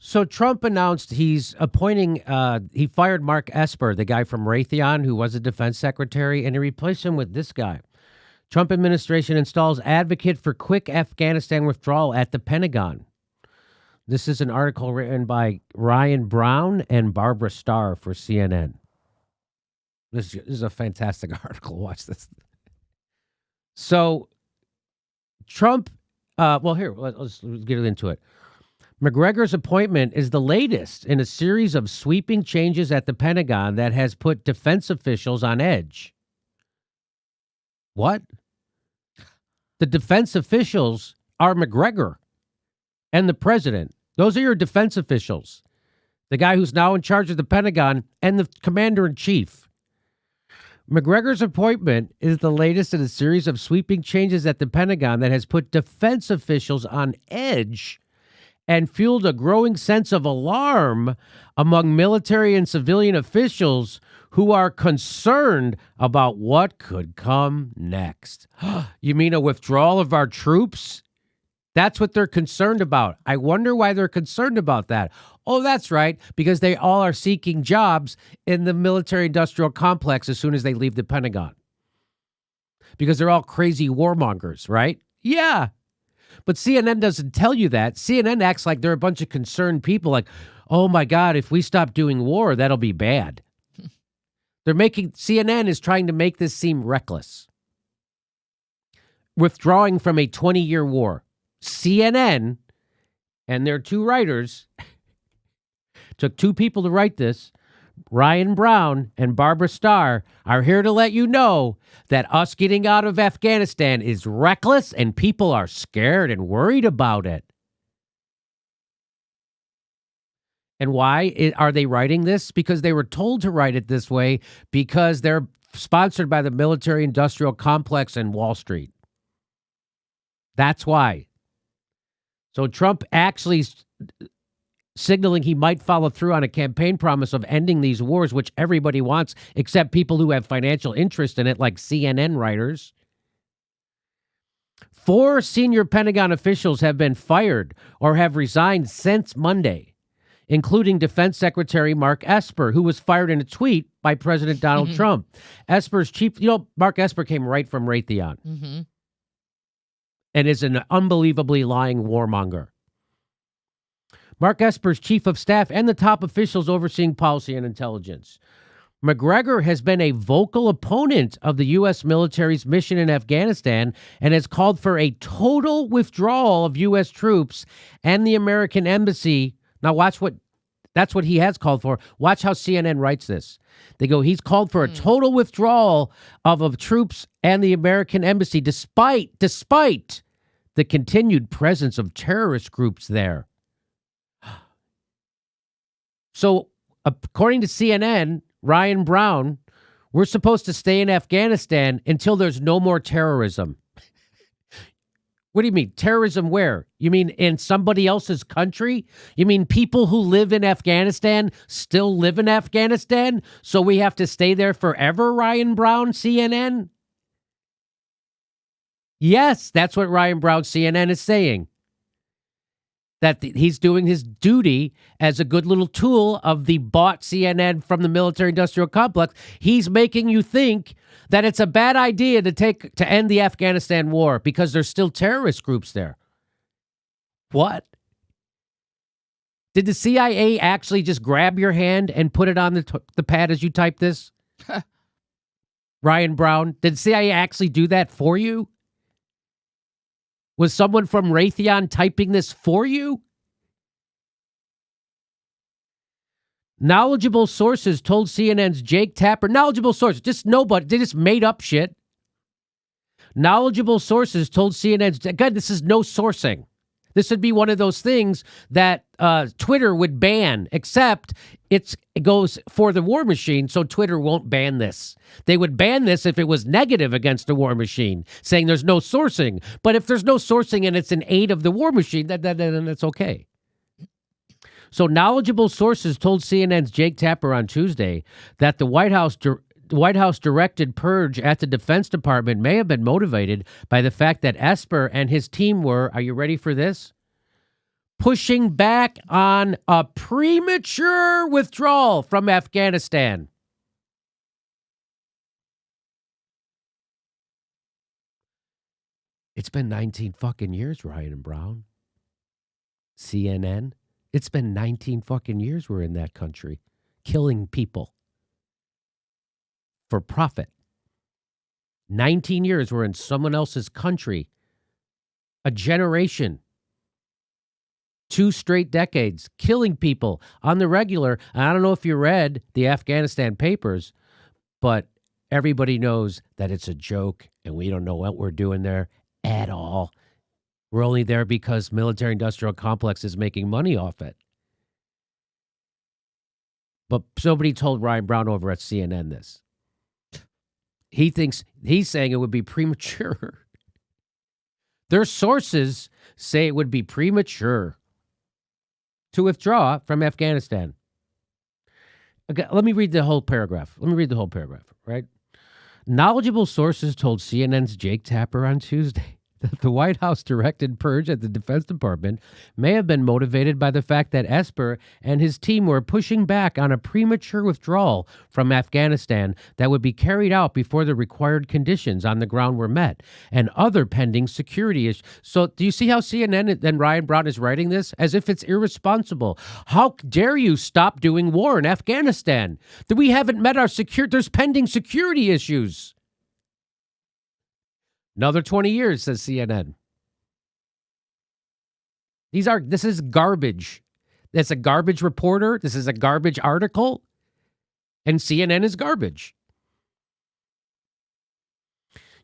So Trump announced he's appointing, he fired Mark Esper, the guy from Raytheon, who was a defense secretary, and he replaced him with this guy. Trump administration installs advocate for quick Afghanistan withdrawal at the Pentagon. This is an article written by Ryan Brown and Barbara Starr for CNN. This is a fantastic article. Watch this. So Trump, let's get into it. McGregor's appointment is the latest in a series of sweeping changes at the Pentagon that has put defense officials on edge. What? The defense officials are McGregor and the president. Those are your defense officials. The guy who's now in charge of the Pentagon and the commander-in-chief. McGregor's appointment is the latest in a series of sweeping changes at the Pentagon that has put defense officials on edge and fueled a growing sense of alarm among military and civilian officials who are concerned about what could come next. You mean a withdrawal of our troops? That's what they're concerned about. I wonder why they're concerned about that. Oh, that's right, because they all are seeking jobs in the military-industrial complex as soon as they leave the Pentagon. Because they're all crazy warmongers, right? Yeah. But CNN doesn't tell you that. CNN acts like they're a bunch of concerned people like, oh my God, if we stop doing war, that'll be bad. CNN is trying to make this seem reckless. Withdrawing from a 20-year war. CNN and their two writers took two people to write this. Ryan Brown and Barbara Starr are here to let you know that us getting out of Afghanistan is reckless and people are scared and worried about it. And why are they writing this? Because they were told to write it this way because they're sponsored by the military-industrial complex and Wall Street. That's why. So Trump actually signaling he might follow through on a campaign promise of ending these wars, which everybody wants, except people who have financial interest in it, like CNN writers. 4 senior Pentagon officials have been fired or have resigned since Monday, including Defense Secretary Mark Esper, who was fired in a tweet by President Donald Trump. Esper's chief, Mark Esper came right from Raytheon and is an unbelievably lying warmonger. Mark Esper's chief of staff and the top officials overseeing policy and intelligence. McGregor has been a vocal opponent of the U.S. military's mission in Afghanistan and has called for a total withdrawal of U.S. troops and the American embassy. Now that's what he has called for. Watch how CNN writes this. They go, he's called for a total withdrawal of troops and the American embassy despite the continued presence of terrorist groups there. So, according to CNN, Ryan Brown, we're supposed to stay in Afghanistan until there's no more terrorism. What do you mean? Terrorism where? You mean in somebody else's country? You mean people who live in Afghanistan still live in Afghanistan? So we have to stay there forever, Ryan Brown, CNN? Yes, that's what Ryan Brown, CNN is saying. That he's doing his duty as a good little tool of the bought CNN from the military-industrial complex. He's making you think that it's a bad idea to end the Afghanistan war because there's still terrorist groups there. What? Did the CIA actually just grab your hand and put it on the pad as you type this? Ryan Brown, did the CIA actually do that for you? Was someone from Raytheon typing this for you? Knowledgeable sources told CNN's Jake Tapper. Knowledgeable sources, just nobody. They just made up shit. Knowledgeable sources told CNN's. God, this is no sourcing. This would be one of those things that Twitter would ban, except it goes for the war machine, so Twitter won't ban this. They would ban this if it was negative against the war machine, saying there's no sourcing. But if there's no sourcing and it's an aid of the war machine, then that's okay. So knowledgeable sources told CNN's Jake Tapper on Tuesday that the White House directed purge at the Defense Department may have been motivated by the fact that Esper and his team were, are you ready for this? pushing back on a premature withdrawal from Afghanistan. It's been 19 fucking years, Ryan and Brown. CNN. It's been 19 fucking years we're in that country, killing people for profit. 19 years we're in someone else's country. A generation. 2 straight decades, killing people on the regular. I don't know if you read the Afghanistan papers, but everybody knows that it's a joke and we don't know what we're doing there at all. We're only there because military-industrial complex is making money off it. But somebody told Ryan Brown over at CNN this. He's saying it would be premature. Their sources say it would be premature to withdraw from Afghanistan. Okay, let me read the whole paragraph. Right? Knowledgeable sources told CNN's Jake Tapper on Tuesday that the White House directed purge at the Defense Department may have been motivated by the fact that Esper and his team were pushing back on a premature withdrawal from Afghanistan that would be carried out before the required conditions on the ground were met and other pending security issues. So do you see how CNN and Ryan Brown is writing this? As if it's irresponsible. How dare you stop doing war in Afghanistan? That we haven't met our there's pending security issues. Another 20 years, says CNN. This is garbage. That's a garbage reporter. This is a garbage article. And CNN is garbage.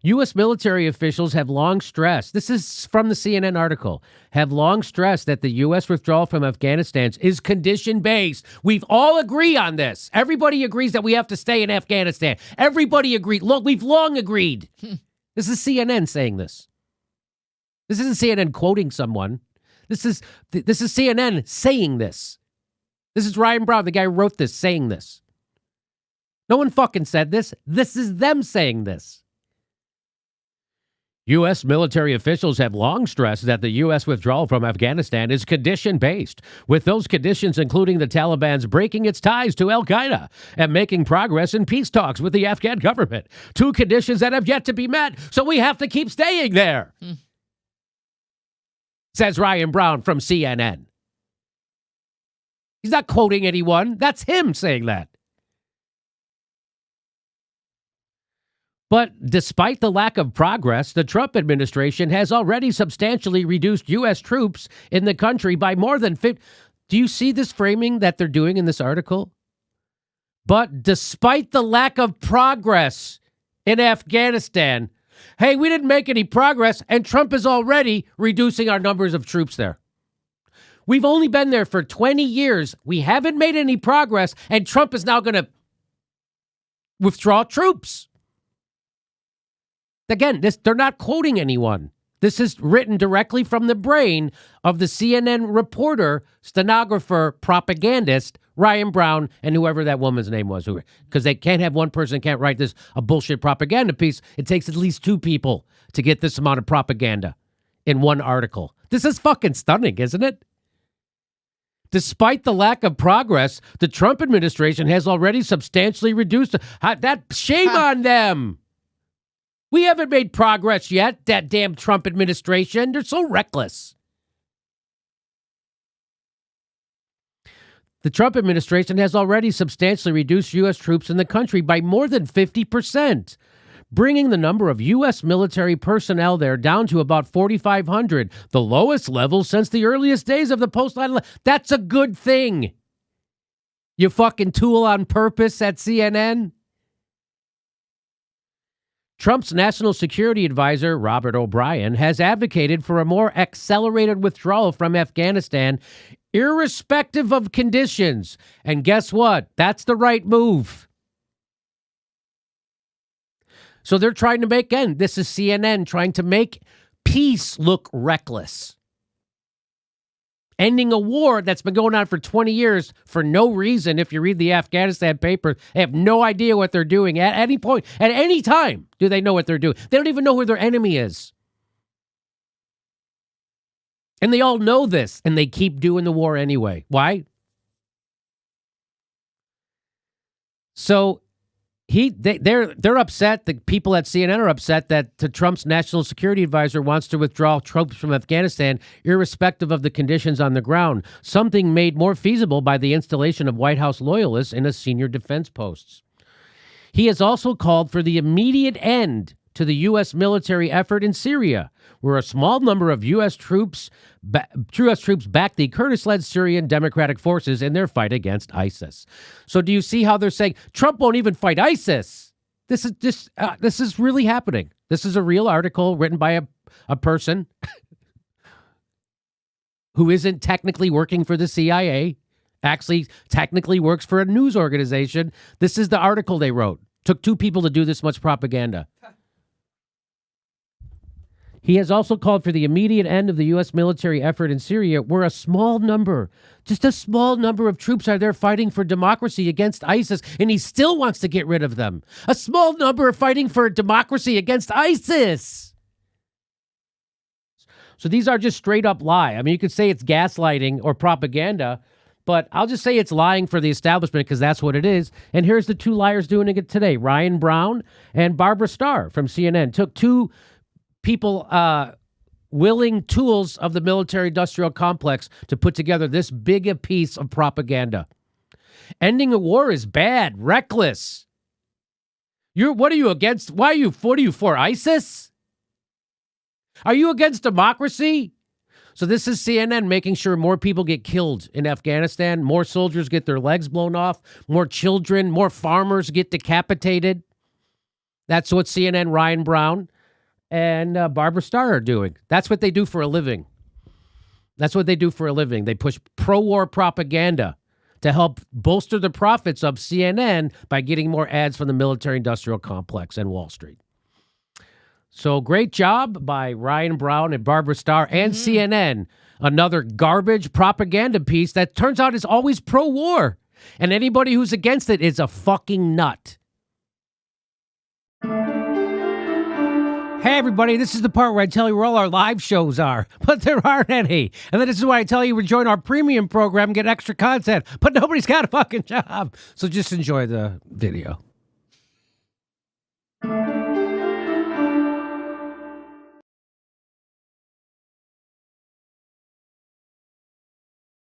U.S. military officials have long stressed, this is from the CNN article, have long stressed that the U.S. withdrawal from Afghanistan is condition-based. We've all agreed on this. Everybody agrees that we have to stay in Afghanistan. Everybody agreed. Look, we've long agreed. This is CNN saying this. This isn't CNN quoting someone. This is CNN saying this. This is Ryan Brown, the guy who wrote this, saying this. No one fucking said this. This is them saying this. U.S. military officials have long stressed that the U.S. withdrawal from Afghanistan is condition-based, with those conditions including the Taliban's breaking its ties to al-Qaeda and making progress in peace talks with the Afghan government. 2 conditions that have yet to be met, so we have to keep staying there, says Ryan Brown from CNN. He's not quoting anyone. That's him saying that. But despite the lack of progress, the Trump administration has already substantially reduced U.S. troops in the country by more than 50. Do you see this framing that they're doing in this article? But despite the lack of progress in Afghanistan, hey, we didn't make any progress, and Trump is already reducing our numbers of troops there. We've only been there for 20 years. We haven't made any progress, and Trump is now going to withdraw troops. Again, they're not quoting anyone. This is written directly from the brain of the CNN reporter, stenographer, propagandist, Ryan Brown, and whoever that woman's name was. Because they can't have one person can't write a bullshit propaganda piece. It takes at least 2 people to get this amount of propaganda in one article. This is fucking stunning, isn't it? Despite the lack of progress, the Trump administration has already substantially reduced that. Shame on them. We haven't made progress yet, that damn Trump administration. They're so reckless. The Trump administration has already substantially reduced U.S. troops in the country by more than 50%, bringing the number of U.S. military personnel there down to about 4,500, the lowest level since the earliest days of the post-9/11. That's a good thing. You fucking tool on purpose at CNN. Trump's national security advisor, Robert O'Brien, has advocated for a more accelerated withdrawal from Afghanistan, irrespective of conditions. And guess what? That's the right move. So they're trying to make, again, this is CNN trying to make peace look reckless. Ending a war that's been going on for 20 years for no reason. If you read the Afghanistan papers, they have no idea what they're doing at any point, at any time. Do they know what they're doing? They don't even know who their enemy is. And they all know this, and they keep doing the war anyway. Why? So they're upset. The people at CNN are upset that Trump's national security advisor wants to withdraw troops from Afghanistan, irrespective of the conditions on the ground, something made more feasible by the installation of White House loyalists in a senior defense posts. He has also called for the immediate end to the U.S. military effort in Syria, where a small number of U.S. troops back the Kurdish-led Syrian Democratic Forces in their fight against ISIS. So do you see how they're saying Trump won't even fight ISIS? This is really happening. This is a real article written by a person who isn't technically working for the CIA, actually technically works for a news organization. This is the article they wrote. Took 2 people to do this much propaganda. He has also called for the immediate end of the U.S. military effort in Syria, where just a small number of troops are there fighting for democracy against ISIS, and he still wants to get rid of them. A small number are fighting for democracy against ISIS. So these are just straight up lie. I mean, you could say it's gaslighting or propaganda, but I'll just say it's lying for the establishment because that's what it is. And here's the 2 liars doing it today. Ryan Brown and Barbara Starr from CNN took 2 people, willing tools of the military-industrial complex to put together this big a piece of propaganda. Ending a war is bad, reckless. What are you against? What are you for, ISIS? Are you against democracy? So this is CNN making sure more people get killed in Afghanistan, more soldiers get their legs blown off, more children, more farmers get decapitated. That's what CNN, Ryan Brown, and Barbara Starr are doing. That's what they do for a living. They push pro-war propaganda to help bolster the profits of CNN by getting more ads from the military-industrial complex and Wall Street. So great job by Ryan Brown and Barbara Starr and CNN. Another garbage propaganda piece that turns out is always pro-war. And anybody who's against it is a fucking nut. Hey, everybody, this is the part where I tell you where all our live shows are, but there aren't any. And then this is why I tell you to join our premium program and get extra content, but nobody's got a fucking job. So just enjoy the video.